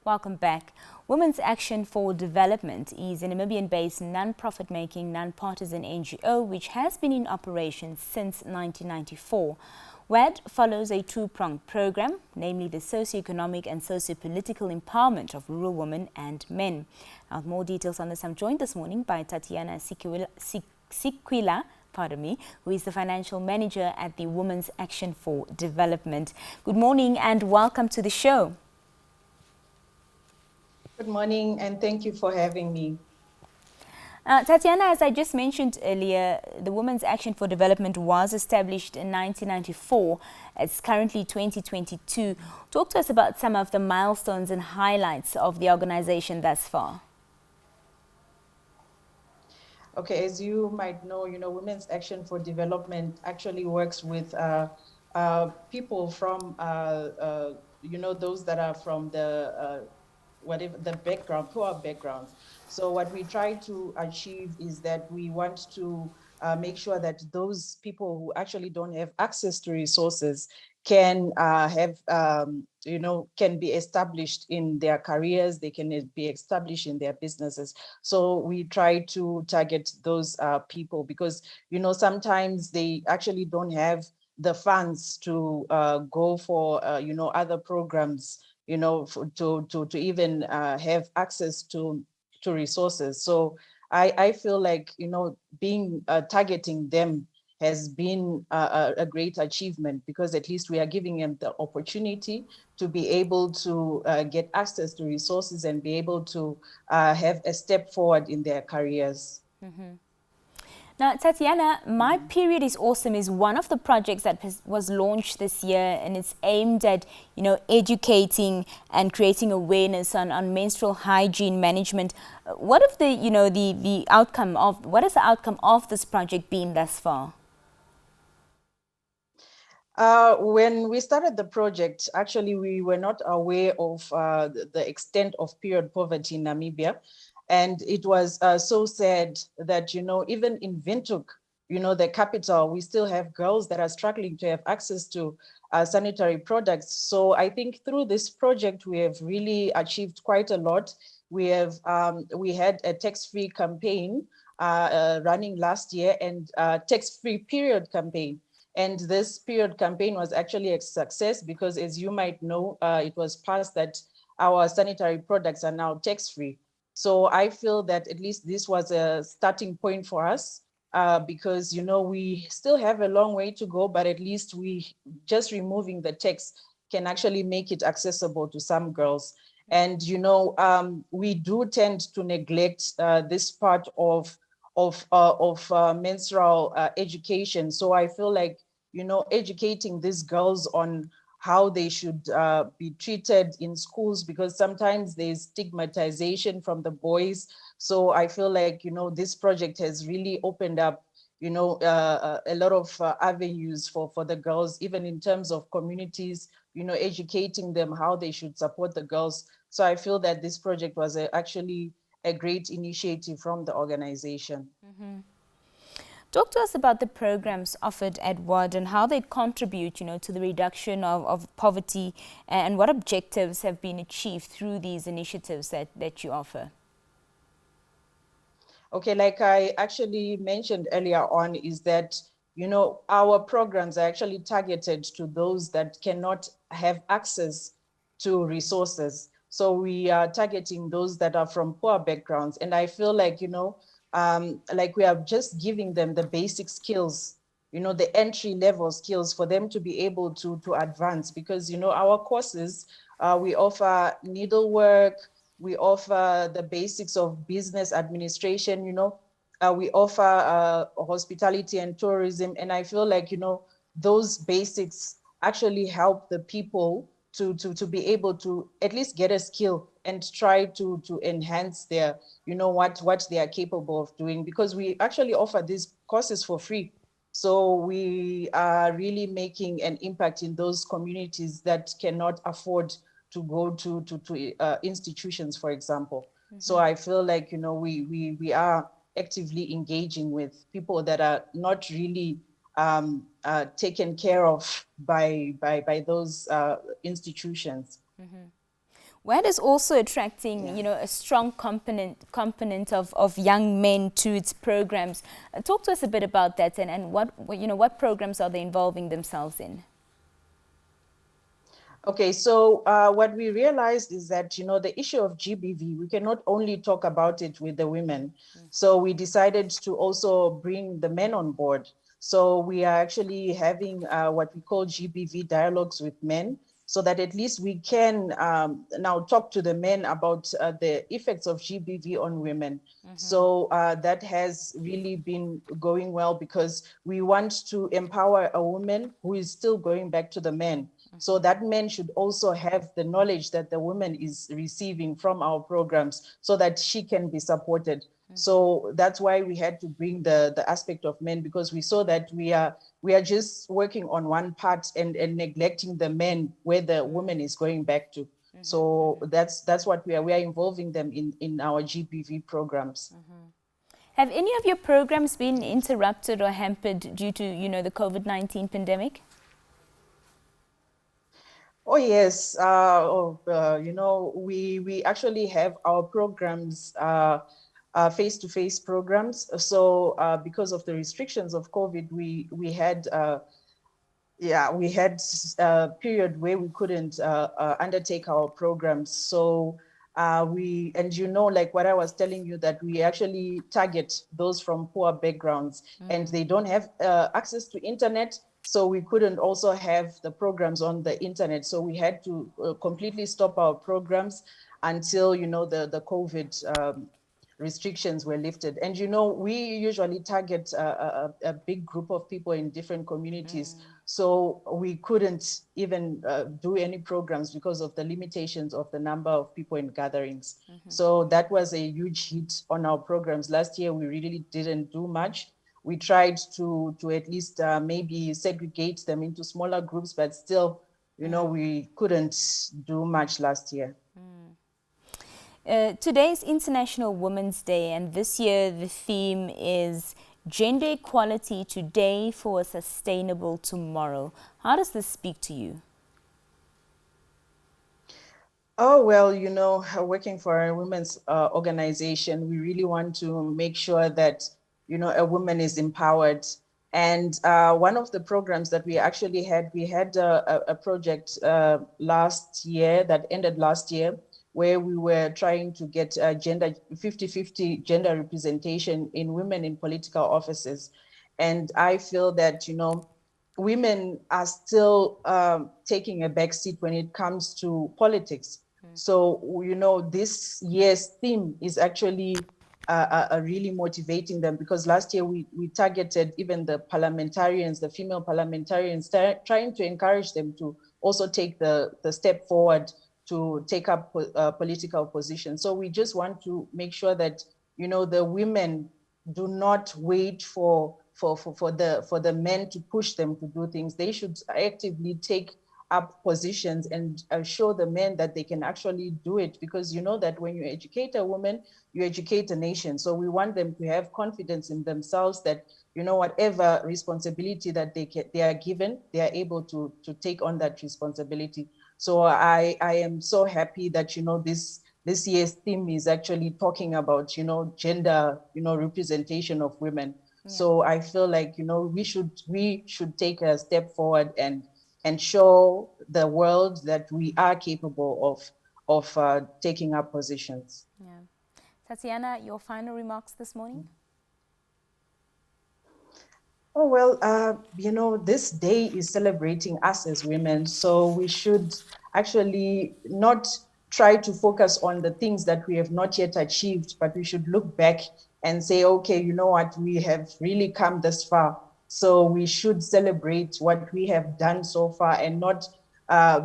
Welcome back. Women's Action for Development is a Namibian-based non-profit-making, non-partisan NGO which has been in operation since 1994. WAD follows a two-pronged program, namely the socio-economic and socio-political empowerment of rural women and men. Now, more details on this, I'm joined this morning by Tatiana Sikwila, who is the financial manager at the Women's Action for Development. Good morning and welcome to the show. Good morning, and thank you for having me. Tatiana, as I just mentioned earlier, the Women's Action for Development was established in 1994. It's currently 2022. Talk to us about some of the milestones and highlights of the organization thus far. Okay, as you might know, Women's Action for Development actually works with people from, those that are from the whatever the background, poor backgrounds. So what we try to achieve is that we want to make sure that those people who actually don't have access to resources can can be established in their careers, they can be established in their businesses. So we try to target those people because, sometimes they actually don't have the funds to go for, other programs, to even have access to resources. So I feel like, being targeting them has been a great achievement because at least we are giving them the opportunity to be able to get access to resources and be able to have a step forward in their careers. Mm-hmm. Now, Tatiana, My Period is Awesome is one of the projects that was launched this year, and it's aimed at, educating and creating awareness on menstrual hygiene management. What is the outcome of this project been thus far? When we started the project, actually, we were not aware of the extent of period poverty in Namibia. And it was so sad that, even in Windhoek, the capital, we still have girls that are struggling to have access to sanitary products. So I think through this project, we have really achieved quite a lot. We had a tax-free campaign running last year and tax-free period campaign. And this period campaign was actually a success because, as you might know, it was passed that our sanitary products are now tax-free. So I feel that at least this was a starting point for us because, we still have a long way to go, but at least just removing the tax can actually make it accessible to some girls. And, we do tend to neglect this part of menstrual education. So I feel like, educating these girls on how they should be treated in schools, because sometimes there's stigmatization from the boys. So I feel like, this project has really opened up, a lot of avenues for the girls, even in terms of communities, educating them how they should support the girls. So I feel that this project was actually a great initiative from the organization. Mm-hmm. Talk to us about the programs offered at WAD and how they contribute, to the reduction of poverty and what objectives have been achieved through these initiatives that you offer. Okay, like I actually mentioned earlier on, is that, our programs are actually targeted to those that cannot have access to resources. So we are targeting those that are from poor backgrounds. And I feel like, like we are just giving them the basic skills, the entry level skills for them to be able to advance, because, our courses, we offer needlework, we offer the basics of business administration, we offer hospitality and tourism. And I feel like, those basics actually help the people to be able to at least get a skill and try to enhance their, what they are capable of doing, because we actually offer these courses for free. So we are really making an impact in those communities that cannot afford to go to institutions, for example. Mm-hmm. So I feel like, we are actively engaging with people that are not really taken care of by those institutions. Mm-hmm. WED is also attracting, you know, a strong component of young men to its programs. Talk to us a bit about that, and what, you know, what programs are they involving themselves in? Okay, so what we realized is that, you know, the issue of GBV, we cannot only talk about it with the women. So we decided to also bring the men on board. So we are actually having what we call GBV dialogues with men, so that at least we can now talk to the men about the effects of GBV on women. So that has really been going well, because we want to empower a woman who is still going back to the men. So that men should also have the knowledge that the woman is receiving from our programs, so that she can be supported. So that's why we had to bring the aspect of men, because we saw that we are just working on one part and neglecting the men where the woman is going back to. So that's what we are involving them in our GBV programs. Have any of your programs been interrupted or hampered due to, you know, the COVID-19 pandemic? Oh yes, you know, we actually have our programs, face-to-face programs. So because of the restrictions of COVID, we had we had a period where we couldn't undertake our programs. So and you know, like what I was telling you, that we actually target those from poor backgrounds, and they don't have access to internet. So we couldn't also have the programs on the internet. So we had to completely stop our programs until, you know, the COVID restrictions were lifted. And, you know, we usually target a big group of people in different communities. So we couldn't even do any programs because of the limitations of the number of people in gatherings. So that was a huge hit on our programs. Last year, we really didn't do much. We tried to at least maybe segregate them into smaller groups, but still, you know, we couldn't do much last year. Today is International Women's Day, and this year the theme is Gender Equality Today for a Sustainable Tomorrow. How does this speak to you? Oh, well, you know, working for a women's organization, we really want to make sure that, you know, a woman is empowered. And one of the programs that we actually had, we had a project last year that ended last year, where we were trying to get gender 50-50 gender representation in women in political offices. And I feel that, you know, women are still taking a backseat when it comes to politics. So, you know, this year's theme is actually really motivating them, because last year we targeted even the parliamentarians, the female parliamentarians, trying to encourage them to also take the step forward to take up political positions. So we just want to make sure that, you know, the women do not wait for the men to push them to do things. They should actively take up positions and show the men that they can actually do it, because you know that when you educate a woman, you educate a nation. So we want them to have confidence in themselves that, you know, whatever responsibility that they are given, they are able to take on that responsibility. So I am so happy that, you know, this year's theme is actually talking about, you know, gender, you know, representation of women. Yeah. So I feel like, you know, we should take a step forward and show the world that we are capable of taking up positions. Yeah. Tatiana, your final remarks this morning? Oh, well, you know, this day is celebrating us as women. So we should actually not try to focus on the things that we have not yet achieved, but we should look back and say, okay, you know what, we have really come this far. So we should celebrate what we have done so far and not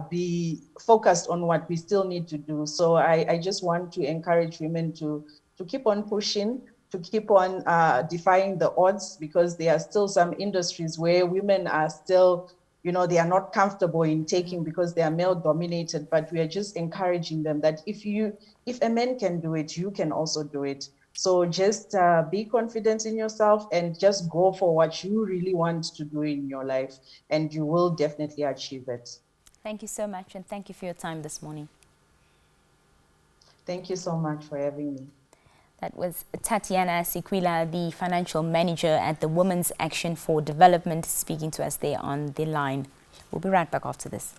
be focused on what we still need to do. So I just want to encourage women to keep on pushing, to keep on defying the odds, because there are still some industries where women are still, you know, they are not comfortable in taking because they are male dominated, but we are just encouraging them that if a man can do it, you can also do it. So just be confident in yourself and just go for what you really want to do in your life, and you will definitely achieve it. Thank you so much, and thank you for your time this morning. Thank you so much for having me. That was Tatiana Sikwila, the financial manager at the Women's Action for Development, speaking to us there on the line. We'll be right back after this.